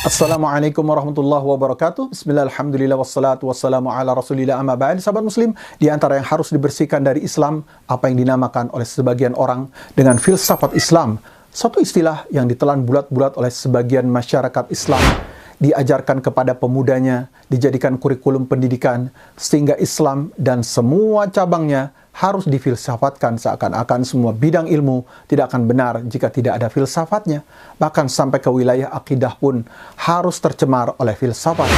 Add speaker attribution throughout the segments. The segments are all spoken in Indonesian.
Speaker 1: Assalamualaikum warahmatullahi wabarakatuh. Bismillah, alhamdulillah, wassalatu wassalamu ala rasulillah, amma ba'd. Sahabat muslim, di antara yang harus dibersihkan dari Islam, apa yang dinamakan oleh sebagian orang dengan filsafat Islam. Satu istilah yang ditelan bulat-bulat oleh sebagian masyarakat Islam, diajarkan kepada pemudanya, dijadikan kurikulum pendidikan, sehingga Islam dan semua cabangnya harus difilsafatkan seakan-akan semua bidang ilmu tidak akan benar jika tidak ada filsafatnya. Bahkan sampai ke wilayah akidah pun harus tercemar oleh filsafat.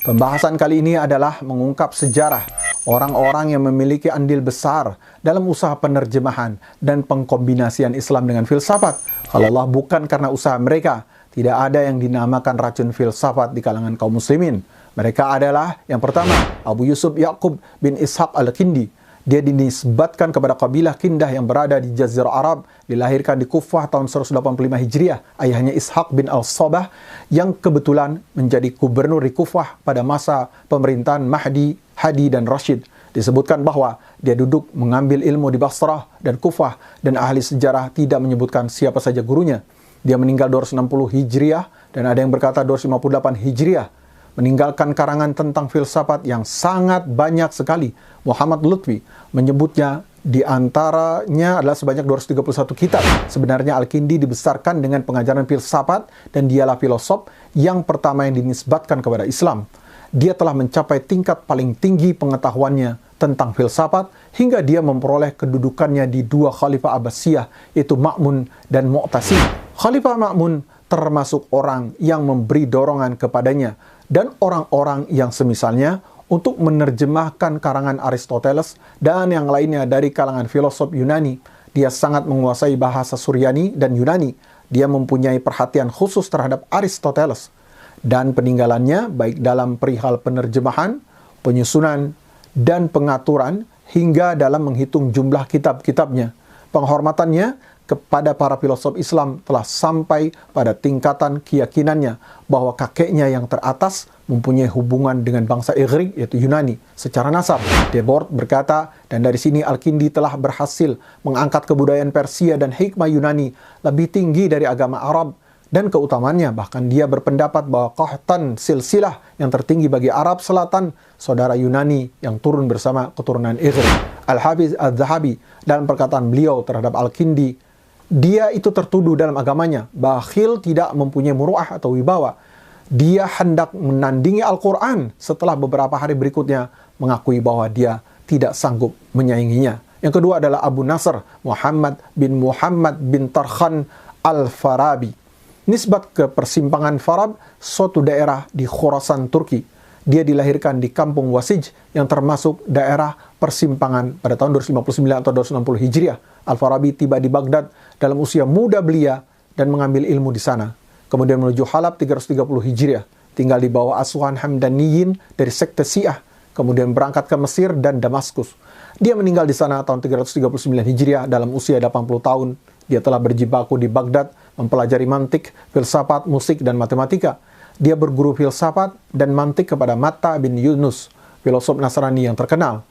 Speaker 1: Pembahasan kali ini adalah mengungkap sejarah orang-orang yang memiliki andil besar dalam usaha penerjemahan dan pengkombinasian Islam dengan filsafat. Kalau Allah bukan karena usaha mereka, tidak ada yang dinamakan racun filsafat di kalangan kaum muslimin. Mereka adalah yang pertama, Abu Yusuf Yaqub bin Ishaq al-Kindi. Dia dinisbatkan kepada kabilah Kindah yang berada di Jazirah Arab, dilahirkan di Kufah tahun 185 Hijriah. Ayahnya Ishaq bin Al-Sabah yang kebetulan menjadi gubernur di Kufah pada masa pemerintahan Mahdi, Hadi, dan Rashid. Disebutkan bahwa dia duduk mengambil ilmu di Basrah dan Kufah, dan ahli sejarah tidak menyebutkan siapa saja gurunya. Dia meninggal 260 Hijriah dan ada yang berkata 258 Hijriah. Meninggalkan karangan tentang filsafat yang sangat banyak sekali. Muhammad Lutfi menyebutnya di antaranya adalah sebanyak 231 kitab. Sebenarnya Al-Kindi dibesarkan dengan pengajaran filsafat dan dialah filosof yang pertama yang dinisbatkan kepada Islam. Dia telah mencapai tingkat paling tinggi pengetahuannya tentang filsafat hingga dia memperoleh kedudukannya di dua Khalifah Abbasiyah, yaitu Ma'mun dan Mu'tasim. Khalifah Ma'mun termasuk orang yang memberi dorongan kepadanya dan orang-orang yang semisalnya untuk menerjemahkan karangan Aristoteles dan yang lainnya dari kalangan filosof Yunani. Dia sangat menguasai bahasa Suryani dan Yunani. Dia mempunyai perhatian khusus terhadap Aristoteles. Dan peninggalannya baik dalam perihal penerjemahan, penyusunan, dan pengaturan hingga dalam menghitung jumlah kitab-kitabnya. Penghormatannya kepada para filosof Islam telah sampai pada tingkatan keyakinannya bahwa kakeknya yang teratas mempunyai hubungan dengan bangsa Igrik, yaitu Yunani, secara nasab. Debord berkata, dan dari sini Al-Kindi telah berhasil mengangkat kebudayaan Persia dan hikmah Yunani lebih tinggi dari agama Arab dan keutamaannya. Bahkan dia berpendapat bahwa Qahtan silsilah yang tertinggi bagi Arab Selatan, saudara Yunani yang turun bersama keturunan Igrik. Al-Hafiz Al-Zahabi dalam perkataan beliau terhadap Al-Kindi, dia itu tertuduh dalam agamanya, bakhil, tidak mempunyai muruah atau wibawa. Dia hendak menandingi Al-Quran setelah beberapa hari berikutnya mengakui bahwa dia tidak sanggup menyainginya. Yang kedua adalah Abu Nasr Muhammad bin Tarkhan Al-Farabi. Nisbat ke persimpangan Farab, suatu daerah di Khurasan, Turki. Dia dilahirkan di kampung Wasij yang termasuk daerah persimpangan pada tahun 259 atau 260 Hijriah. Al-Farabi tiba di Baghdad dalam usia muda belia dan mengambil ilmu di sana. Kemudian menuju Halab 330 Hijriah, tinggal di bawah asuhan Hamdaniyin dari sekte Syiah. Kemudian berangkat ke Mesir dan Damaskus. Dia meninggal di sana tahun 339 Hijriah dalam usia 80 tahun. Dia telah berjibaku di Baghdad, mempelajari mantik, filsafat, musik, dan matematika. Dia berguru filsafat dan mantik kepada Matta bin Yunus, filosof Nasrani yang terkenal.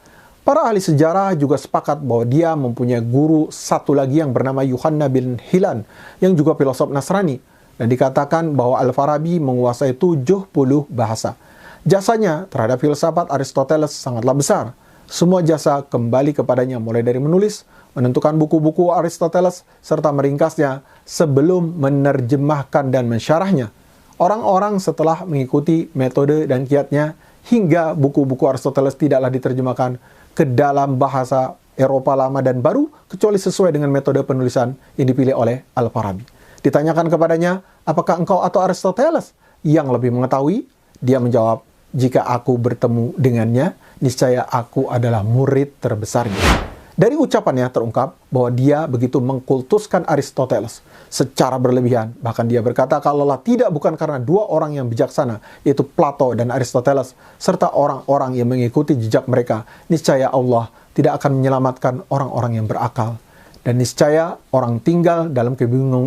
Speaker 1: Para ahli sejarah juga sepakat bahwa dia mempunyai guru satu lagi yang bernama Yuhanna bin Hilan, yang juga filosof Nasrani. Dan dikatakan bahwa Al-Farabi menguasai 70 bahasa. Jasanya terhadap filsafat Aristoteles sangatlah besar. Semua jasa kembali kepadanya, mulai dari menulis, menentukan buku-buku Aristoteles, serta meringkasnya sebelum menerjemahkan dan mensyarahnya. Orang-orang setelah mengikuti metode dan kiatnya, hingga buku-buku Aristoteles tidaklah diterjemahkan ke dalam bahasa Eropa lama dan baru, kecuali sesuai dengan metode penulisan yang dipilih oleh Al-Farabi. Ditanyakan kepadanya, apakah engkau atau Aristoteles yang lebih mengetahui? Dia menjawab, jika aku bertemu dengannya, niscaya aku adalah murid terbesarnya. Dari ucapannya terungkap bahwa dia begitu mengkultuskan Aristoteles secara berlebihan. Bahkan dia berkata, kalaulah tidak bukan karena dua orang yang bijaksana, yaitu Plato dan Aristoteles, serta orang-orang yang mengikuti jejak mereka, niscaya Allah tidak akan menyelamatkan orang-orang yang berakal. Dan niscaya orang tinggal dalam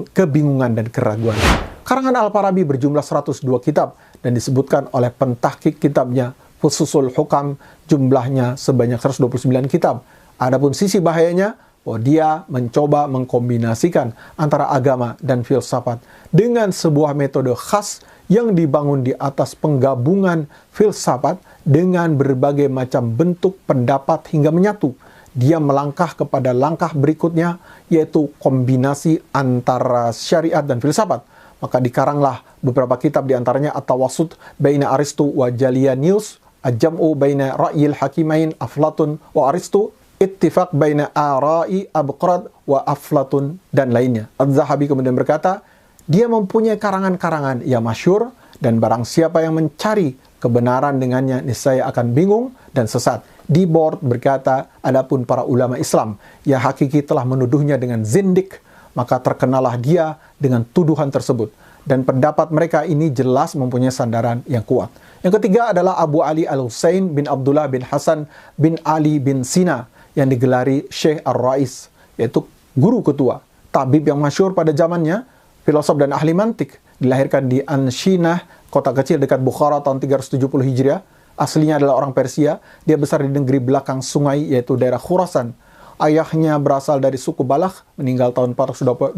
Speaker 1: kebingungan dan keraguan. Karangan Al-Farabi berjumlah 102 kitab dan disebutkan oleh pentahkik kitabnya Fususul Hukam jumlahnya sebanyak 129 kitab. Adapun sisi bahayanya, bahwa dia mencoba mengkombinasikan antara agama dan filsafat dengan sebuah metode khas yang dibangun di atas penggabungan filsafat dengan berbagai macam bentuk pendapat hingga menyatu. Dia melangkah kepada langkah berikutnya, yaitu kombinasi antara syariat dan filsafat. Maka dikaranglah beberapa kitab, diantaranya At-Tawassut Baina Aristu wa Jaliyanius, Al-Jam'u Baina Ra'yil Hakimain Aflatun wa Aristu, Ittifaq Baina Ara'i Abqrad wa Aflatun, dan lainnya. Az-Zahabi kemudian berkata, dia mempunyai karangan-karangan yang masyhur, dan barang siapa yang mencari kebenaran dengannya niscaya akan bingung dan sesat. Di board berkata, adapun para ulama Islam yang hakiki telah menuduhnya dengan zindik, maka terkenalah dia dengan tuduhan tersebut. Dan pendapat mereka ini jelas mempunyai sandaran yang kuat. Yang ketiga adalah Abu Ali Al-Husain bin Abdullah bin Hasan bin Ali bin Sina, yang digelari Syekh Ar-Rais, yaitu guru ketua, tabib yang masyhur pada zamannya, filosof dan ahli mantik. Dilahirkan di Anshinah, kota kecil dekat Bukhara tahun 370 Hijriah. Aslinya adalah orang Persia. Dia besar di negeri belakang sungai, yaitu daerah Khurasan. Ayahnya berasal dari suku Balakh, meninggal tahun 428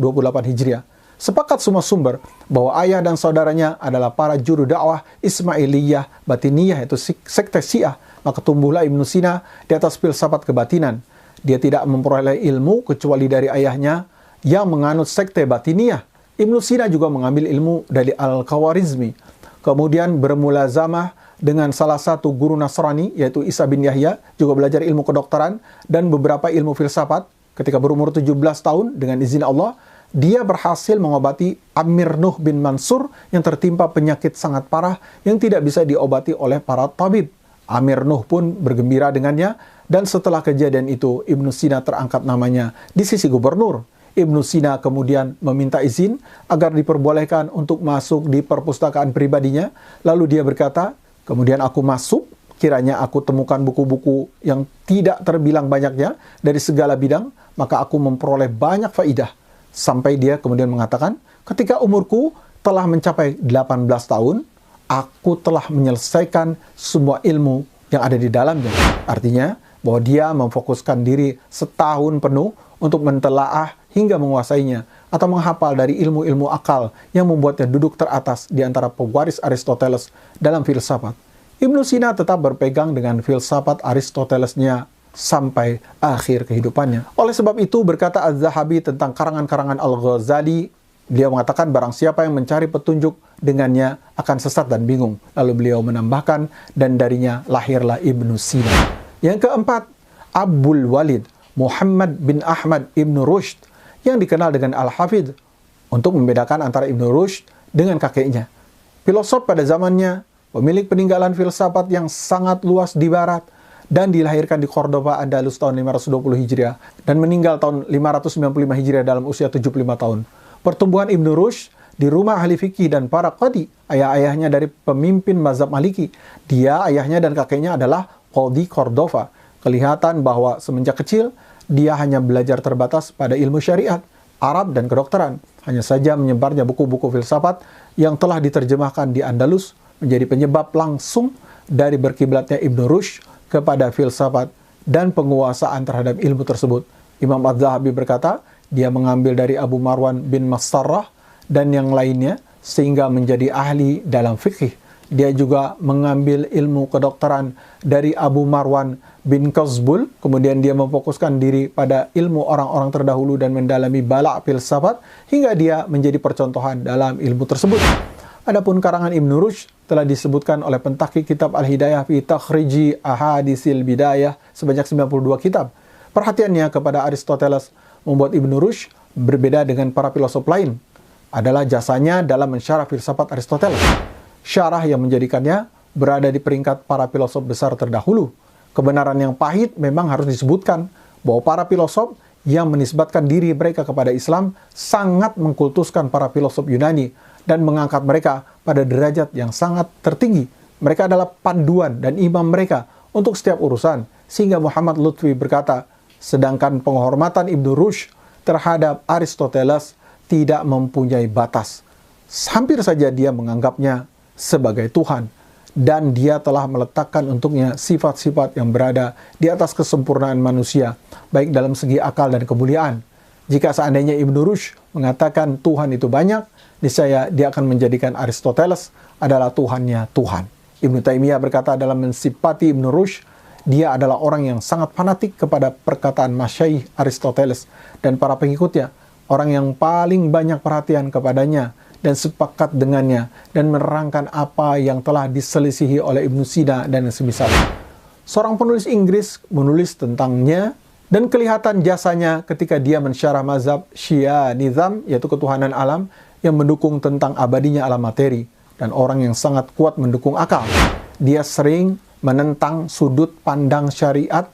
Speaker 1: Hijriah. Sepakat semua sumber bahwa ayah dan saudaranya adalah para juru dakwah Ismailiyah Batiniyah, yaitu sekte Syiah. Maka tumbuhlah Ibnu Sina di atas filsafat kebatinan. Dia tidak memperoleh ilmu kecuali dari ayahnya yang menganut sekte Batiniyah. Ibnu Sina juga mengambil ilmu dari Al-Khawarizmi. Kemudian bermulazamah dengan salah satu guru Nasrani, yaitu Isa bin Yahya, juga belajar ilmu kedokteran dan beberapa ilmu filsafat. Ketika berumur 17 tahun, dengan izin Allah, dia berhasil mengobati Amir Nuh bin Mansur yang tertimpa penyakit sangat parah yang tidak bisa diobati oleh para tabib. Amir Nuh pun bergembira dengannya, dan setelah kejadian itu, Ibnu Sina terangkat namanya di sisi gubernur. Ibnu Sina kemudian meminta izin agar diperbolehkan untuk masuk di perpustakaan pribadinya. Lalu dia berkata, kemudian aku masuk, kiranya aku temukan buku-buku yang tidak terbilang banyaknya dari segala bidang, maka aku memperoleh banyak faidah. Sampai dia kemudian mengatakan, ketika umurku telah mencapai 18 tahun, aku telah menyelesaikan semua ilmu yang ada di dalamnya. Artinya, bahwa dia memfokuskan diri setahun penuh untuk mentelaah hingga menguasainya, atau menghafal dari ilmu-ilmu akal yang membuatnya duduk teratas di antara pewaris Aristoteles dalam filsafat. Ibnu Sina tetap berpegang dengan filsafat Aristotelesnya sampai akhir kehidupannya. Oleh sebab itu, berkata Az-Zahabi tentang karangan-karangan Al-Ghazali, beliau mengatakan barang siapa yang mencari petunjuk dengannya akan sesat dan bingung. Lalu beliau menambahkan, dan darinya lahirlah Ibnu Sina. Yang keempat, Abul Walid Muhammad bin Ahmad Ibnu Rushd, yang dikenal dengan Al-Hafidh, untuk membedakan antara Ibnu Rushd dengan kakeknya. Filosof pada zamannya, pemilik peninggalan filsafat yang sangat luas di barat, dan dilahirkan di Cordoba, Andalus tahun 520 Hijriah, dan meninggal tahun 595 Hijriah dalam usia 75 tahun. Pertumbuhan Ibnu Rushd di rumah ahli fikih dan para qadi. Ayah-ayahnya dari pemimpin mazhab Maliki. Dia, ayahnya dan kakeknya adalah qadi Cordova. Kelihatan bahwa semenjak kecil, dia hanya belajar terbatas pada ilmu syariat, Arab, dan kedokteran. Hanya saja menyebarnya buku-buku filsafat yang telah diterjemahkan di Andalus menjadi penyebab langsung dari berkiblatnya Ibnu Rushd kepada filsafat dan penguasaan terhadap ilmu tersebut. Imam Az-Zahabi berkata, dia mengambil dari Abu Marwan bin Masarrah dan yang lainnya sehingga menjadi ahli dalam fikih. Dia juga mengambil ilmu kedokteran dari Abu Marwan bin Qazbul, kemudian dia memfokuskan diri pada ilmu orang-orang terdahulu dan mendalami balak filsafat hingga dia menjadi percontohan dalam ilmu tersebut. Adapun karangan Ibnu Rushd telah disebutkan oleh pentahqiq kitab Al-Hidayah fi Takhriji Ahadisil Bidayah sebanyak 92 kitab. Perhatiannya kepada Aristoteles membuat Ibnu Rushd berbeda dengan para filosof lain adalah jasanya dalam mensyarah filsafat Aristoteles. Syarah yang menjadikannya berada di peringkat para filosof besar terdahulu. Kebenaran yang pahit memang harus disebutkan bahwa para filosof yang menisbatkan diri mereka kepada Islam sangat mengkultuskan para filosof Yunani dan mengangkat mereka pada derajat yang sangat tertinggi. Mereka adalah panduan dan imam mereka untuk setiap urusan. Sehingga Muhammad Lutfi berkata, sedangkan penghormatan Ibnu Rushd terhadap Aristoteles tidak mempunyai batas. Hampir saja dia menganggapnya sebagai Tuhan. dan dia telah meletakkan untuknya sifat-sifat yang berada di atas kesempurnaan manusia, baik dalam segi akal dan kemuliaan. Jika seandainya Ibnu Rushd mengatakan Tuhan itu banyak, niscaya dia akan menjadikan Aristoteles adalah Tuhannya Tuhan. Ibnu Taimiyah berkata dalam mensifati Ibnu Rushd, dia adalah orang yang sangat fanatik kepada perkataan Masyaikh Aristoteles dan para pengikutnya, orang yang paling banyak perhatian kepadanya dan sepakat dengannya dan menerangkan apa yang telah diselisihi oleh Ibnu Sina dan yang semisal. Seorang penulis Inggris menulis tentangnya dan kelihatan jasanya ketika dia mensyarah mazhab Syiah-Nizam, yaitu ketuhanan alam, yang mendukung tentang abadinya alam materi, dan orang yang sangat kuat mendukung akal. Dia sering menentang sudut pandang syariat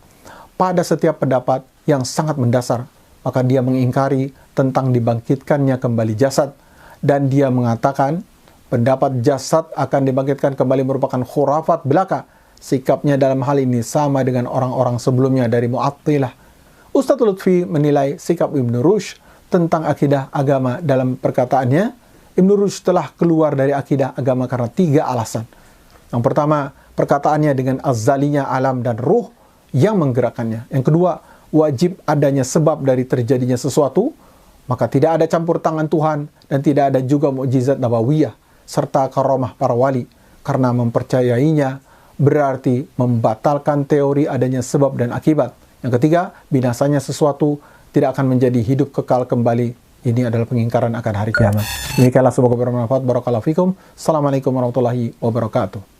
Speaker 1: pada setiap pendapat yang sangat mendasar. Maka dia mengingkari tentang dibangkitkannya kembali jasad, dan dia mengatakan pendapat jasad akan dibangkitkan kembali merupakan khurafat belaka. Sikapnya dalam hal ini sama dengan orang-orang sebelumnya dari Mu'attilah. Ustadz Lutfi menilai sikap Ibnu Rushd tentang akidah agama dalam perkataannya, Ibnu Rushd telah keluar dari akidah agama karena 3 alasan. Yang pertama, perkataannya dengan azalinya alam dan ruh yang menggerakkannya. Yang kedua, wajib adanya sebab dari terjadinya sesuatu, maka tidak ada campur tangan Tuhan dan tidak ada juga mukjizat nabawiyah serta karamah para wali, karena mempercayainya berarti membatalkan teori adanya sebab dan akibat. Yang ketiga, binasanya sesuatu tidak akan menjadi hidup kekal kembali. Ini adalah pengingkaran akan hari kiamat. Demikianlah, semoga bermanfaat. Barakallahu fikum. Assalamualaikum warahmatullahi wabarakatuh.